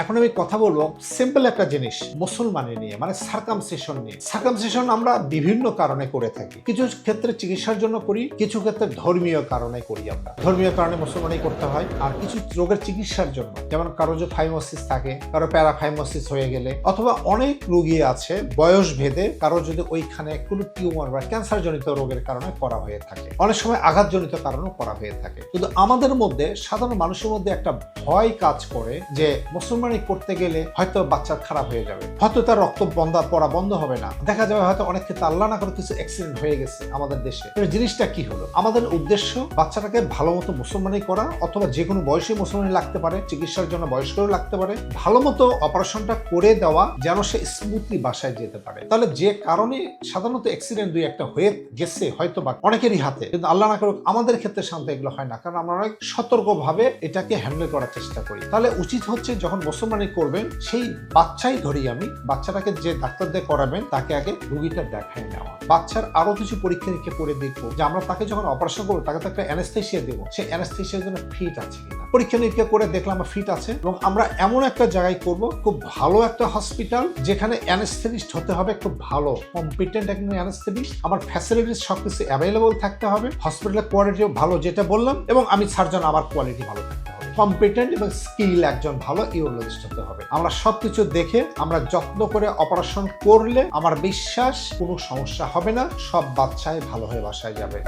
এখন আমি কথা বলবো সিম্পল একটা জিনিস মুসলমানি নিয়ে, মানে সার্কামসিশন নিয়ে। সার্কামসিশন আমরা বিভিন্ন কারণে করে থাকি। কিছু ক্ষেত্রে চিকিৎসার জন্য করি, কিছু ক্ষেত্রে ধর্মীয় কারণে করি। আমরা ধর্মীয় কারণে মুসলমানি করতে হয়, আর কিছু রোগের চিকিৎসার জন্য, যেমন কারো যে ফাইমোসিস থাকে, কারো প্যারাফাইমোসিস হয়ে গেলে, অথবা অনেক রোগী আছে বয়স ভেদে কারো যদি ওইখানে কোনো টিউমার বা ক্যান্সার জনিত রোগের কারণে করা হয়ে থাকে, অনেক সময় আঘাতজনিত কারণেও করা হয়ে থাকে। কিন্তু আমাদের মধ্যে, সাধারণ মানুষের মধ্যে একটা ভয় কাজ করে যে মুসলমানি করতে গেলে হয়তো বাচ্চা খারাপ হয়ে যাবে, হয়তো তার রক্ত পড়া বন্ধ হবে না, দেখা যাবে হয়তো অনেক ক্ষেত্রে আল্লাহ না করে কিছু অ্যাক্সিডেন্ট হয়ে গেছে আমাদের দেশে। জিনিসটা কি হলো? আমাদের উদ্দেশ্য বাচ্চাটাকে ভালো মতো মুসলমানি করা, অথবা যে কোনো বয়সে মুসলমানি লাগতে পারে, চিকিৎসার জন্য বয়স্কও লাগতে পারে, ভালো মতো অপারেশনটা করে দেওয়া যেন সে স্মুথলি বাসায় যেতে পারে। তাহলে যে কারণে সাধারণত অ্যাক্সিডেন্ট দুই একটা হয়ে গেছে হয়তো বা অনেকেরই হাতে, কিন্তু আল্লাহ না করুক আমাদের ক্ষেত্রে শান্ত এগুলো হয় না, কারণ আমরা অনেক সতর্কভাবে এটাকে হ্যান্ডেল করার চেষ্টা করি। তাহলে উচিত হচ্ছে যখন মুসলমানি করবেন, সেই বাচ্চাই ধরি আমি, বাচ্চাটাকে যে ডাক্তার দিয়ে করাবেন তাকে আগে রুগীটা দেখায় নেওয়া, বাচ্চার আরো কিছু পরীক্ষা নিরীক্ষা করে দেখবো যে আমরা তাকে যখন অপারেশন করবো তাকে তো একটা অ্যানেস্থেসিয়া দেবো, সেই অ্যানেস্থেসিয়ার জন্য ফিট আছে কিনা পরীক্ষা নিরীক্ষা করে দেখলাম ফিট আছে। এবং আমরা এমন একটা জায়গায় করব, খুব ভালো একটা হসপিটাল, যেখানে অ্যানেস্থেটিস্ট হতে হবে খুব ভালো কম্পিটেন্ট একজন অ্যানেস্থেটিস্ট, আমার ফ্যাসিলিটিস সবকিছু অ্যাভেলেবল থাকতে হবে, হসপিটালের কোয়ালিটিও ভালো যেটা বললাম, এবং আমি সার্জন আমার কোয়ালিটি ভালো থাকতে হবে, কম্পিটেন্ট এবং স্কিল একজন ভালো ইউরোলজিস্ট হতে হবে। আমরা সবকিছু দেখে আমরা যত্ন করে অপারেশন করলে আমার বিশ্বাস কোনো সমস্যা হবে না, সব বাচ্চাই ভালো হয়ে বাসায় যাবে।